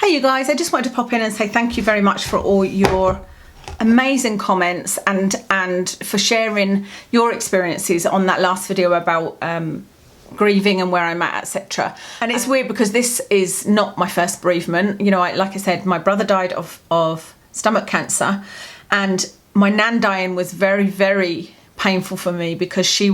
Hey you guys, I just wanted to pop in and say thank you very much for all your amazing comments and for sharing your experiences on that last video about grieving and where I'm at, etc. And it's weird because this is not my first bereavement. You know, like I said, my brother died of stomach cancer, and my nan dying was very, very painful for me because she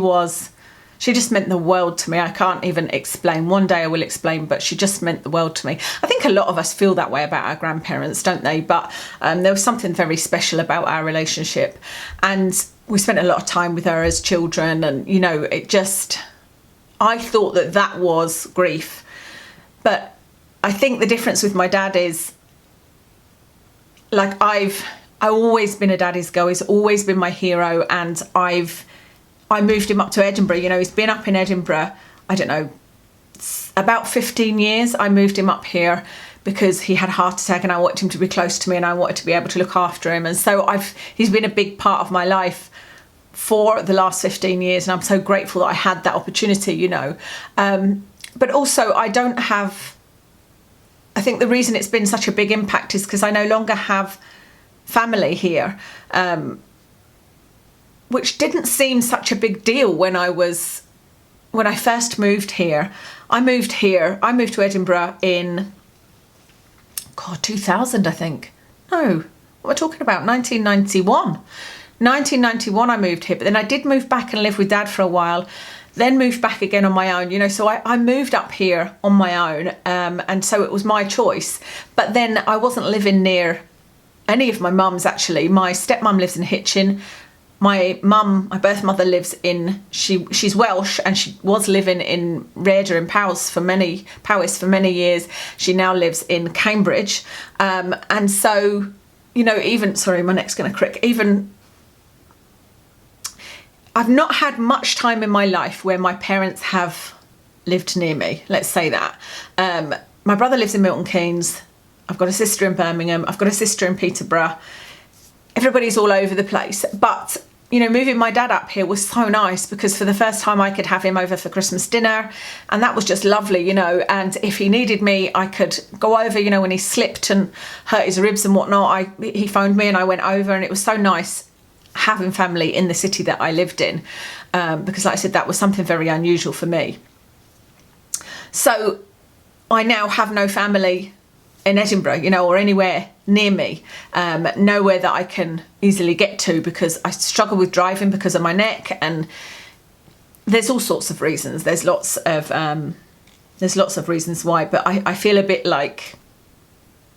just meant the world to me. I can't even explain. One day I will explain, but she just meant the world to me. I think a lot of us feel that way about our grandparents, don't they? But there was something very special about our relationship, and we spent a lot of time with her as children, and you know, I thought that was grief. But I think the difference with my dad is, like, I've always been a daddy's girl. He's always been my hero, and I moved him up to Edinburgh. You know, he's been up in Edinburgh, I don't know, about 15 years. I moved him up here because he had a heart attack and I wanted him to be close to me and I wanted to be able to look after him. And so he's been a big part of my life for the last 15 years. And I'm so grateful that I had that opportunity, you know. But also I think the reason it's been such a big impact is because I no longer have family here. Which didn't seem such a big deal when I first moved here. I moved to Edinburgh in, 2000, I think. No, what am I talking about? 1991. 1991 I moved here, but then I did move back and live with Dad for a while, then moved back again on my own, you know, so I moved up here on my own, and so it was my choice. But then I wasn't living near any of my mums, actually. My stepmum lives in Hitchin. My mum, my birth mother, lives in, she's Welsh, and she was living in Rhayader in Powys for many years. She now lives in Cambridge. And so, you know, sorry, my neck's going to crick. I've not had much time in my life where my parents have lived near me, let's say that. My brother lives in Milton Keynes. I've got a sister in Birmingham. I've got a sister in Peterborough. Everybody's all over the place. But, you know, moving my dad up here was so nice because for the first time I could have him over for Christmas dinner, and that was just lovely, you know. And if he needed me, I could go over, you know, when he slipped and hurt his ribs and whatnot, he phoned me and I went over, and it was so nice having family in the city that I lived in, because like I said, that was something very unusual for me. So I now have no family in Edinburgh, you know, or anywhere near me, nowhere that I can easily get to because I struggle with driving because of my neck, and there's all sorts of reasons. There's lots of reasons why, but I feel a bit like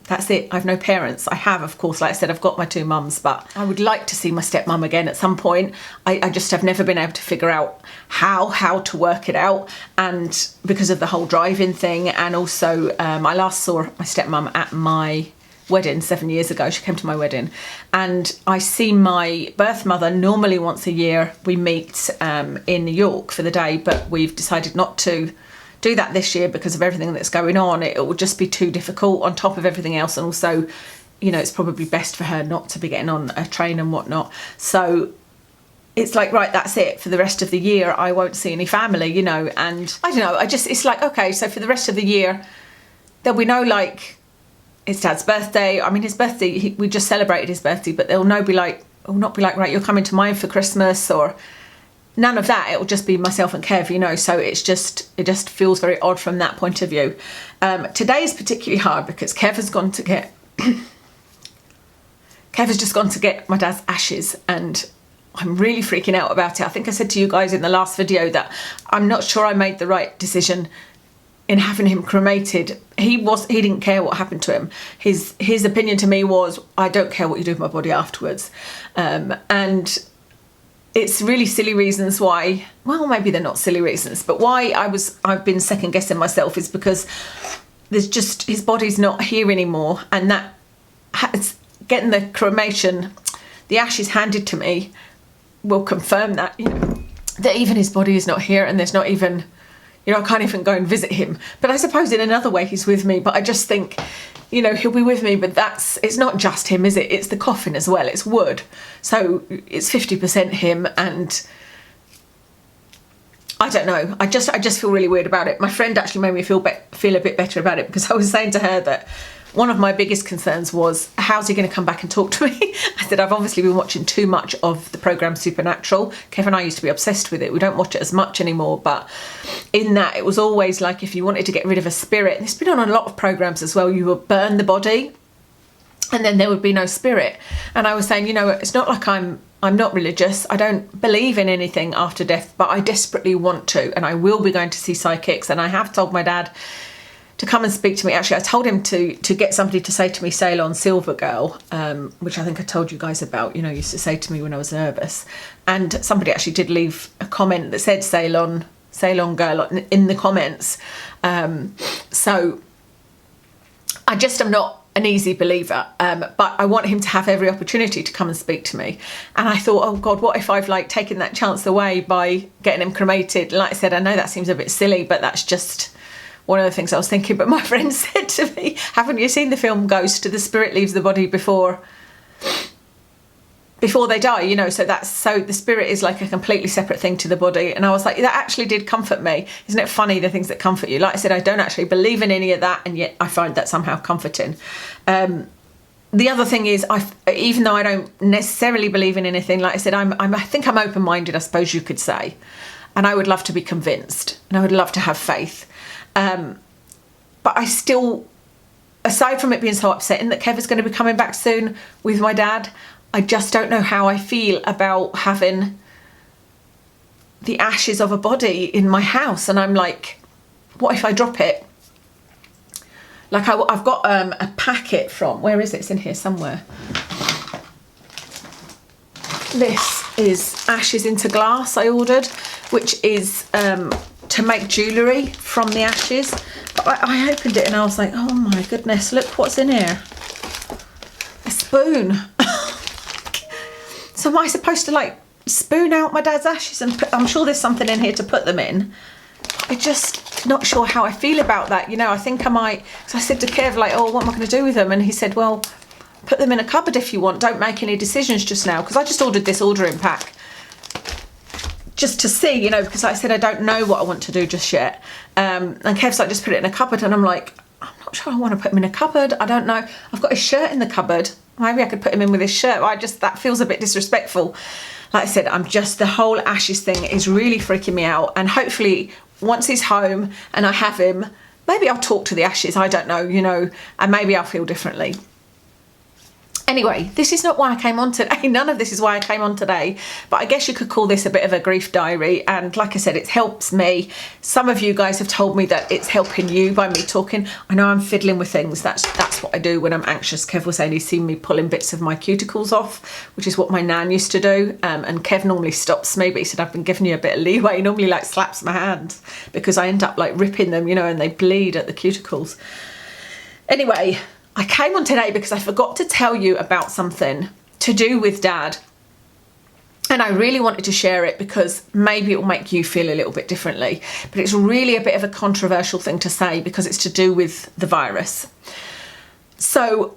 that's it. I have no parents. I have, of course, like I said, I've got my two mums, but I would like to see my stepmum again at some point. I just have never been able to figure out how to work it out, and because of the whole driving thing, and also I last saw my stepmum at my wedding 7 years ago. She came to my wedding, and I see my birth mother normally once a year. We meet in New York for the day, but we've decided not to do that this year because of everything that's going on. It will just be too difficult on top of everything else, and also, you know, it's probably best for her not to be getting on a train and whatnot. So it's like, right, that's it for the rest of the year. I won't see any family, you know. And I don't know, it's like, okay, so for the rest of the year there'll be no, like, it's Dad's birthday. I mean, his birthday, we just celebrated his birthday, but it'll not be like, right, you're coming to mine for Christmas, or none of that. It'll just be myself and Kev, you know. So it just feels very odd from that point of view. Today is particularly hard because Kev has just gone to get my dad's ashes, and I'm really freaking out about it. I think I said to you guys in the last video that I'm not sure I made the right decision in having him cremated. He didn't care what happened to him. His opinion to me was, I don't care what you do with my body afterwards. And it's really silly reasons why, well, maybe they're not silly reasons, but why I've been second guessing myself is because there's just, his body's not here anymore, and that getting the cremation, the ashes handed to me, will confirm that, you know, that even his body is not here, and there's not even, you know, I can't even go and visit him. But I suppose in another way he's with me, but I just think, you know, he'll be with me, but it's not just him, is it? It's the coffin as well, it's wood. So it's 50% him, and I don't know. I just feel really weird about it. My friend actually made me feel a bit better about it, because I was saying to her that one of my biggest concerns was, how's he going to come back and talk to me? I said, I've obviously been watching too much of the programme Supernatural. Kev and I used to be obsessed with it. We don't watch it as much anymore, but in that, it was always like, if you wanted to get rid of a spirit, and it's been on a lot of programmes as well, you would burn the body and then there would be no spirit. And I was saying, you know, it's not like I'm not religious. I don't believe in anything after death, but I desperately want to, and I will be going to see psychics. And I have told my dad to come and speak to me. Actually, I told him to get somebody to say to me, Ceylon Silver Girl, which I think I told you guys about, you know, used to say to me when I was nervous. And somebody actually did leave a comment that said Ceylon Girl in the comments. So I just am not an easy believer, but I want him to have every opportunity to come and speak to me. And I thought, oh God, what if I've like taken that chance away by getting him cremated? Like I said, I know that seems a bit silly, but that's just one of the things I was thinking. But my friend said to me, haven't you seen the film Ghost? The spirit leaves the body before they die, you know, so the spirit is like a completely separate thing to the body. And I was like, that actually did comfort me. Isn't it funny, the things that comfort you? Like I said, I don't actually believe in any of that, and yet I find that somehow comforting. The other thing is, even though I don't necessarily believe in anything, like I said, I think I'm open-minded, I suppose you could say. And I would love to be convinced, and I would love to have faith. But I still, aside from it being so upsetting that Kev is going to be coming back soon with my dad, I just don't know how I feel about having the ashes of a body in my house. And I'm like, what if I drop it? Like I've got a packet from, where is it? It's in here somewhere. This is ashes into glass I ordered, which is to make jewellery from the ashes. But I opened it and I was like, oh my goodness, look what's in here. A spoon. So am I supposed to like spoon out my dad's ashes and I'm sure there's something in here to put them in. I'm just not sure how I feel about that. You know, I think I might, because I said to Kev, like, oh, what am I going to do with them? And he said, well, put them in a cupboard if you want. Don't make any decisions just now. Because I just ordered this ordering pack just to see, you know, because like I said, I don't know what I want to do just yet. And Kev's like, just put it in a cupboard. And I'm like, I'm not sure I want to put him in a cupboard. I don't know. I've got his shirt in the cupboard. Maybe I could put him in with his shirt. That feels a bit disrespectful. Like I said, the whole ashes thing is really freaking me out. And hopefully once he's home and I have him, maybe I'll talk to the ashes. I don't know, you know, and maybe I'll feel differently. Anyway, this is not why I came on today. None of this is why I came on today. But I guess you could call this a bit of a grief diary. And like I said, it helps me. Some of you guys have told me that it's helping you by me talking. I know I'm fiddling with things. That's what I do when I'm anxious. Kev was saying he's seen me pulling bits of my cuticles off, which is what my nan used to do. And Kev normally stops me, but he said, I've been giving you a bit of leeway. He normally like slaps my hands because I end up like ripping them, you know, and they bleed at the cuticles. Anyway, I came on today because I forgot to tell you about something to do with Dad. And I really wanted to share it because maybe it will make you feel a little bit differently. But it's really a bit of a controversial thing to say because it's to do with the virus. So,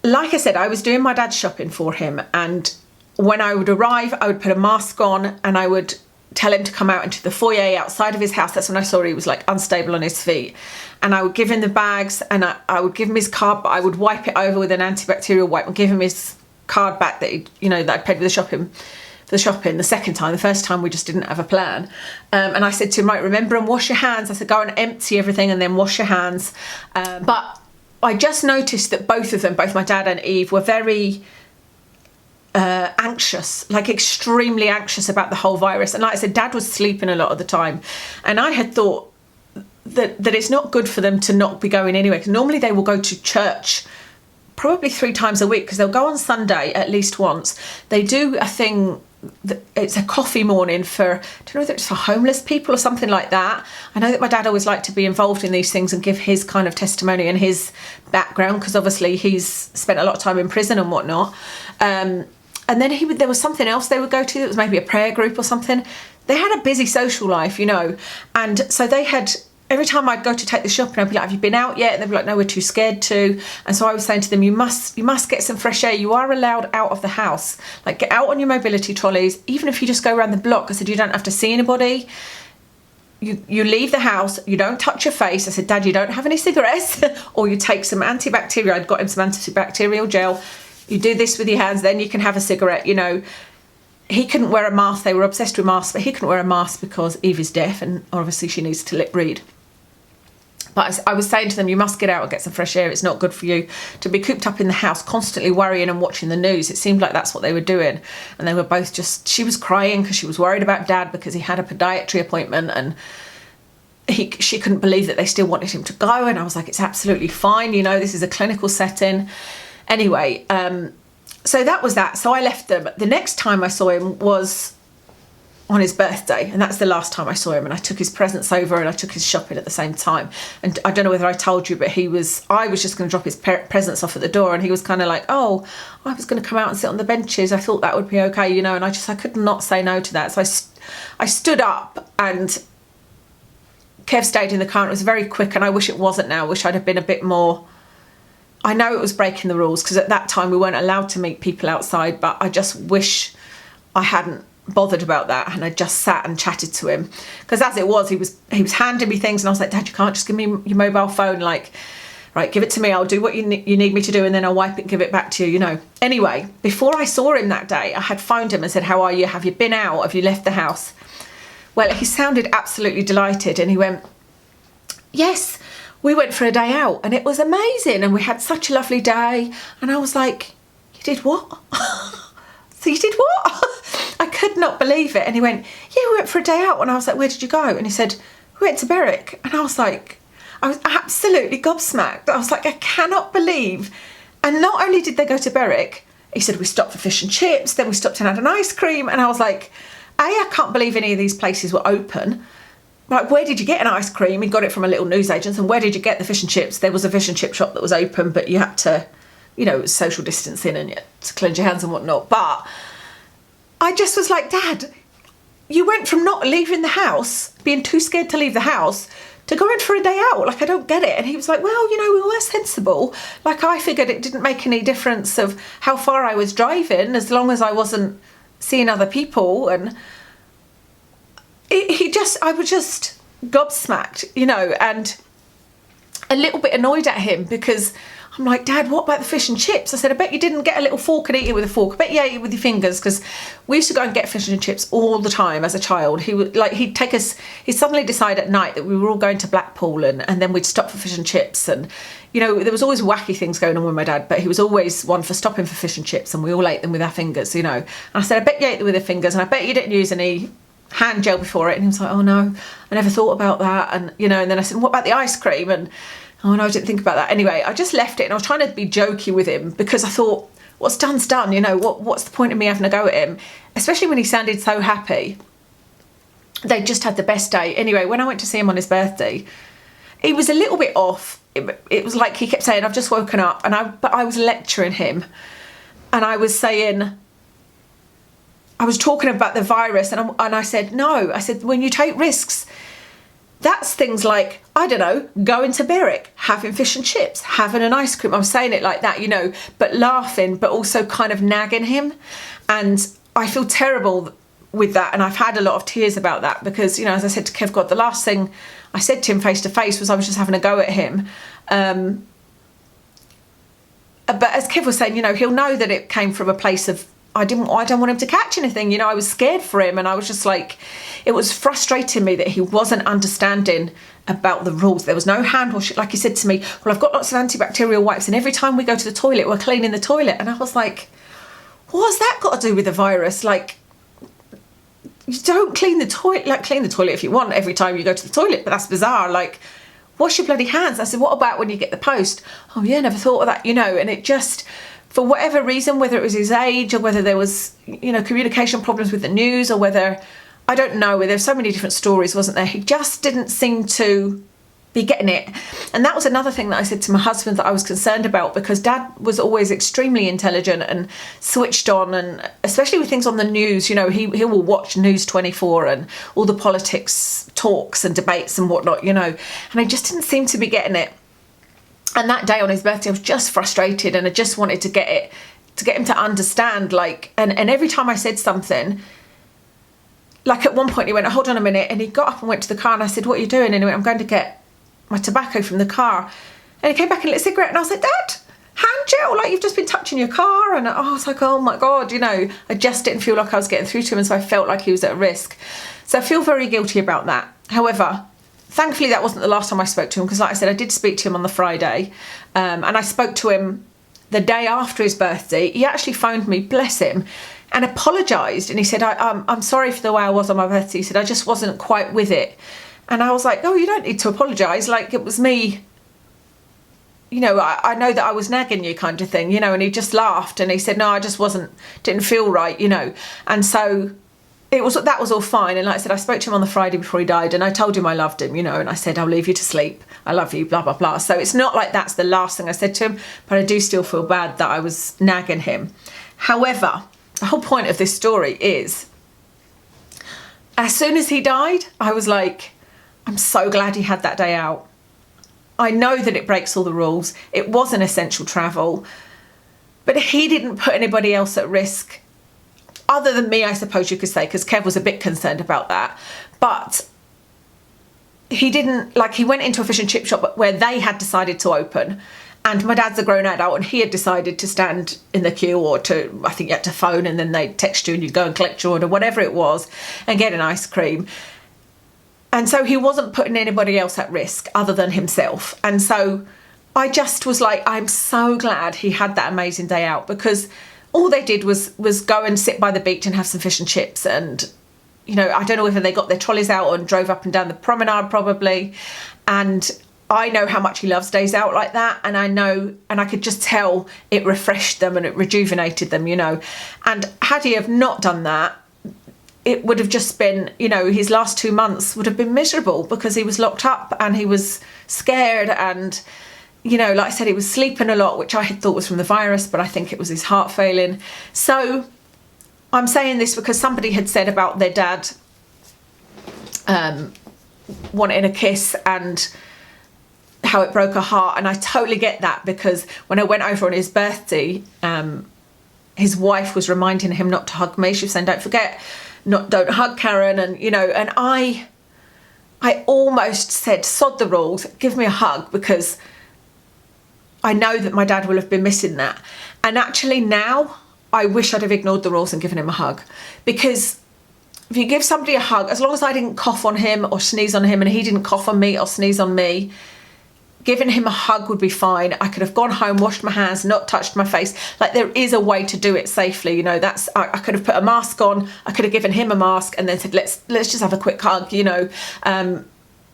like I said, I was doing my dad's shopping for him. And when I would arrive, I would put a mask on and I would tell him to come out into the foyer outside of his house. That's when I saw he was like unstable on his feet. And I would give him the bags and I would give him his card, but I would wipe it over with an antibacterial wipe and give him his card back that that I paid for the shopping. The second time, the first time we just didn't have a plan. And I said to him, right, remember and wash your hands. I said, go and empty everything and then wash your hands. But I just noticed that both of them, both my dad and Eve, were very anxious, like extremely anxious about the whole virus. And like I said, Dad was sleeping a lot of the time. And I had thought that it's not good for them to not be going anywhere. Because normally they will go to church probably 3 times a week because they'll go on Sunday at least once. They do a thing, it's a coffee morning for, I don't know whether it's for homeless people or something like that. I know that my dad always liked to be involved in these things and give his kind of testimony and his background because obviously he's spent a lot of time in prison and whatnot. And then there was something else they would go to. It was maybe a prayer group or something. They had a busy social life, you know. And so they had, every time I'd go to take the shopping, I'd be like, have you been out yet? And they'd be like, no, we're too scared to. And so I was saying to them, you must get some fresh air. You are allowed out of the house. Like, get out on your mobility trolleys. Even if you just go around the block. I said, you don't have to see anybody. you leave the house, you don't touch your face. I said, Dad, you don't have any cigarettes, or you take some antibacterial. I'd got him some antibacterial gel. You do this with your hands, then you can have a cigarette. You know, he couldn't wear a mask. They were obsessed with masks, but he couldn't wear a mask because Eve is deaf, and obviously she needs to lip read. But I was saying to them, you must get out and get some fresh air. It's not good for you to be cooped up in the house, constantly worrying and watching the news. It seemed like that's what they were doing. And they were both just, she was crying because she was worried about Dad because he had a podiatry appointment, and she couldn't believe that they still wanted him to go. And I was like, it's absolutely fine. You know, this is a clinical setting. Anyway, so that was that. So I left them. The next time I saw him was on his birthday, and that's the last time I saw him. And I took his presents over and I took his shopping at the same time. And I don't know whether I told you, but I was just going to drop his presents off at the door, and he was kind of like, oh, I was going to come out and sit on the benches. I thought that would be okay, you know. And I could not say no to that. So I stood up, and Kev stayed in the car. And it was very quick, and I wish it wasn't now. I wish I'd have been a bit more. I know it was breaking the rules because at that time we weren't allowed to meet people outside, but I just wish I hadn't bothered about that, and I just sat and chatted to him, because as it was, he was handing me things, and I was like, Dad, you can't just give me your mobile phone, like, right, give it to me, I'll do what you need me to do, and then I'll wipe it and give it back to you, you know. Anyway, before I saw him that day, I had phoned him and said, how are you, have you been out, have you left the house? Well, he sounded absolutely delighted, and he went, yes, we went for a day out and it was amazing, and we had such a lovely day. And I was like, you did what? So you did what? I could not believe it. And he went, yeah, we went for a day out. And I was like, where did you go? And he said, we went to Berwick. And I was absolutely gobsmacked. I was like, I cannot believe. And not only did they go to Berwick, he said, we stopped for fish and chips, then we stopped and had an ice cream. And I was like, I can't believe any of these places were open. Like, where did you get an ice cream? He got it from a little newsagent. And where did you get the fish and chips? There was a fish and chip shop that was open, but you had to, you know, it was social distancing and you had to cleanse your hands and whatnot. But I just was like, Dad, you went from not leaving the house, being too scared to leave the house, to going for a day out. Like, I don't get it. And he was like, well, you know, we were sensible. Like, I figured it didn't make any difference of how far I was driving as long as I wasn't seeing other people. And I was just gobsmacked, you know, and a little bit annoyed at him, because I'm like, Dad, what about the fish and chips? I said, I bet you didn't get a little fork and eat it with a fork. I bet you ate it with your fingers, because we used to go and get fish and chips all the time as a child. He'd take us, he'd suddenly decide at night that we were all going to Blackpool, and then we'd stop for fish and chips. And, you know, there was always wacky things going on with my dad, but he was always one for stopping for fish and chips, and we all ate them with our fingers, you know. And I said, I bet you ate them with your fingers, and I bet you didn't use any hand gel before it. And he was like, oh no, I never thought about that. And, you know, and then I said, what about the ice cream? And, oh no, I didn't think about that. Anyway, I just left it, and I was trying to be jokey with him, because I thought, what's done's done, you know, what's the point of me having a go at him? Especially when he sounded so happy. They just had the best day. Anyway, when I went to see him on his birthday, he was a little bit off. It was like he kept saying, I've just woken up, but I was lecturing him, and I was saying, I was talking about the virus, and I said, no, I said, when you take risks, that's things like, I don't know, going to Berwick, having fish and chips, having an ice cream. I'm saying it like that, you know, but laughing, but also kind of nagging him. And I feel terrible with that. And I've had a lot of tears about that, because, you know, as I said to Kev God, the last thing I said to him face to face was I was just having a go at him. But as Kev was saying, you know, he'll know that it came from a place of, I don't want him to catch anything, you know. I was scared for him, and I was just like, it was frustrating me that he wasn't understanding about the rules. There was no hand wash. Like he said to me, well, I've got lots of antibacterial wipes, and every time we go to the toilet, we're cleaning the toilet. And I was like, what's that got to do with the virus? Like, you don't clean the toilet, like clean the toilet if you want every time you go to the toilet, but that's bizarre. Like, wash your bloody hands. I said, what about when you get the post? Oh yeah, never thought of that, you know. And it just, for whatever reason, whether it was his age or whether there was, you know, communication problems with the news, or whether, I don't know, there's so many different stories, wasn't there? He just didn't seem to be getting it. And that was another thing that I said to my husband that I was concerned about, because Dad was always extremely intelligent and switched on, and especially with things on the news, you know, he will watch News 24 and all the politics talks and debates and whatnot, you know, and I just didn't seem to be getting it. And that day on his birthday, I was just frustrated, and I just wanted to get him to understand, like, and every time I said something, like at one point he went, hold on a minute, and he got up and went to the car, and I said, what are you doing? And he went, I'm going to get my tobacco from the car. And he came back and lit a cigarette, and I was like, Dad, hand gel, like you've just been touching your car. And I was like, oh my God, you know, I just didn't feel like I was getting through to him, and so I felt like he was at risk. So I feel very guilty about that. However, thankfully that wasn't the last time I spoke to him, because like I said, I did speak to him on the Friday, and I spoke to him the day after his birthday. He actually phoned me, bless him, and apologised, and he said, I'm sorry for the way I was on my birthday. He said, I just wasn't quite with it. And I was like, oh, you don't need to apologise, like it was me, you know, I know that I was nagging you kind of thing, you know. And he just laughed, and he said, no, I just didn't feel right, you know. And so that was all fine. And like I said, I spoke to him on the Friday before he died, and I told him I loved him, you know, and I said, I'll leave you to sleep, I love you, blah blah blah. So it's not like that's the last thing I said to him, but I do still feel bad that I was nagging him. However, the whole point of this story is, as soon as he died, I was like, I'm so glad he had that day out. I know that it breaks all the rules. It was an essential travel, but he didn't put anybody else at risk, other than me, I suppose you could say, because Kev was a bit concerned about that. But he didn't, like, he went into a fish and chip shop where they had decided to open, and my dad's a grown adult, and he had decided to stand in the queue, or to, I think you had to phone, and then they'd text you and you'd go and collect your order, whatever it was, and get an ice cream. And so he wasn't putting anybody else at risk other than himself. And so I just was like, I'm so glad he had that amazing day out, because all they did was go and sit by the beach and have some fish and chips. And, you know, I don't know whether they got their trolleys out and drove up and down the promenade, probably. And I know how much he loves days out like that. And I know, and I could just tell it refreshed them and it rejuvenated them, you know. And had he have not done that, it would have just been, you know, his last 2 months would have been miserable, because he was locked up and he was scared, and, you know, like I said, he was sleeping a lot, which I had thought was from the virus, but I think it was his heart failing. So I'm saying this because somebody had said about their dad wanting a kiss and how it broke her heart, and I totally get that, because when I went over on his birthday, his wife was reminding him not to hug me. She was saying, don't hug Karen, and, you know, and I almost said, sod the rules, give me a hug, because I know that my dad will have been missing that. And actually now I wish I'd have ignored the rules and given him a hug, because if you give somebody a hug, as long as I didn't cough on him or sneeze on him, and he didn't cough on me or sneeze on me, giving him a hug would be fine. I could have gone home, washed my hands, not touched my face. Like, there is a way to do it safely, you know. That's, I could have put a mask on, I could have given him a mask and then said, let's just have a quick hug, you know.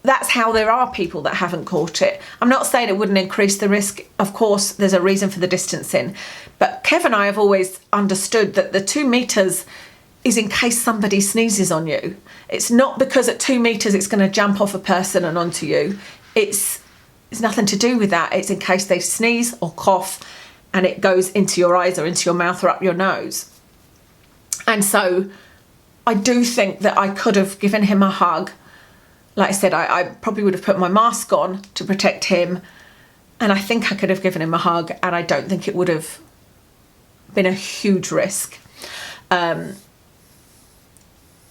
That's how there are people that haven't caught it. I'm not saying it wouldn't increase the risk. Of course, there's a reason for the distancing. But Kev and I have always understood that the 2 meters is in case somebody sneezes on you. It's not because at 2 meters it's going to jump off a person and onto you. It's nothing to do with that. It's in case they sneeze or cough and it goes into your eyes or into your mouth or up your nose. And so I do think that I could have given him a hug. Like I said, I probably would have put my mask on to protect him, and I think I could have given him a hug, and I don't think it would have been a huge risk.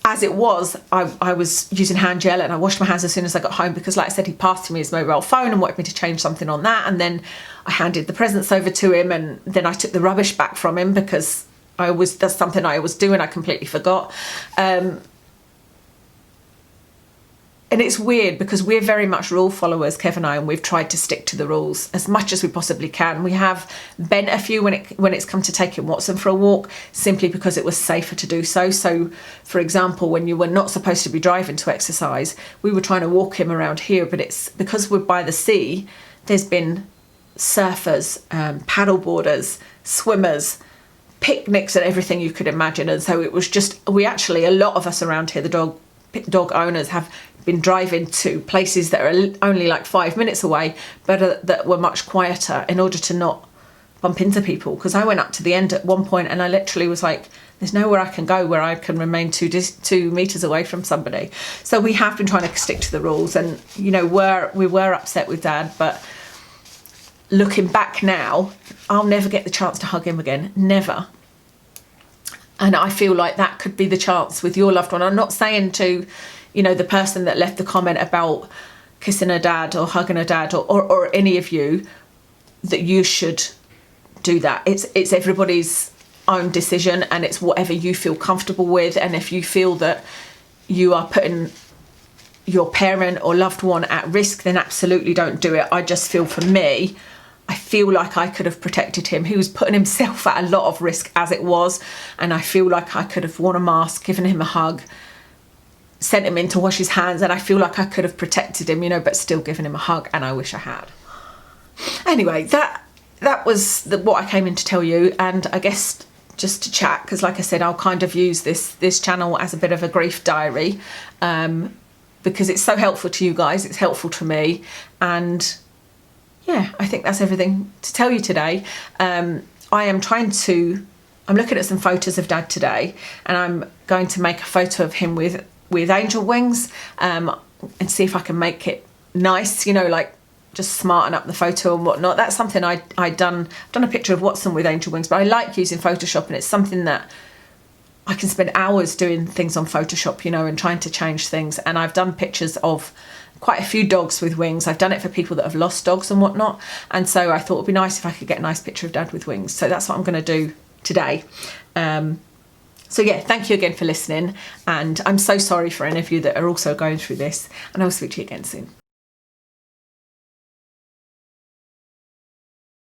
As it was, I was using hand gel, and I washed my hands as soon as I got home, because like I said, he passed to me his mobile phone and wanted me to change something on that, and then I handed the presents over to him, and then I took the rubbish back from him, because that's something I always do and I completely forgot. And it's weird, because we're very much rule followers, Kev and I, and we've tried to stick to the rules as much as we possibly can. We have bent a few when it's come to taking Watson for a walk, simply because it was safer to do so. So, for example, when you were not supposed to be driving to exercise, we were trying to walk him around here, but it's because we're by the sea, there's been surfers, paddleboarders, swimmers, picnics and everything you could imagine. And so it was just, a lot of us around here, the dog owners, have been driving to places that are only like 5 minutes away, but that were much quieter, in order to not bump into people. Because I went up to the end at one point and I literally was like, there's nowhere I can go where I can remain 2 meters away from somebody. So we have been trying to stick to the rules, and, you know, we were upset with Dad, but looking back now, I'll never get the chance to hug him again, never. And I feel like that could be the chance with your loved one. I'm not saying to, the person that left the comment about kissing her dad or hugging her dad or any of you, that you should do that. It's everybody's own decision, and it's whatever you feel comfortable with. And if you feel that you are putting your parent or loved one at risk, then absolutely don't do it. I just feel, for me, I feel like I could have protected him. He was putting himself at a lot of risk as it was, and I feel like I could have worn a mask, given him a hug, sent him in to wash his hands, and I feel like I could have protected him, but still given him a hug, and I wish I had. Anyway, that was what I came in to tell you, and I guess just to chat, because like I said, I'll kind of use this channel as a bit of a grief diary, because it's so helpful to you guys, it's helpful to me, and yeah, I think that's everything to tell you today. I'm looking at some photos of Dad today, and I'm going to make a photo of him with angel wings, and see if I can make it nice, like just smarten up the photo and whatnot. That's something I've done a picture of Watson with angel wings, but I like using Photoshop, and it's something that I can spend hours doing things on Photoshop, and trying to change things. And I've done pictures of quite a few dogs with wings. I've done it for people that have lost dogs and whatnot. And so I thought it'd be nice if I could get a nice picture of Dad with wings. So that's what I'm going to do today. So yeah, thank you again for listening. And I'm so sorry for any of you that are also going through this. And I'll speak to you again soon.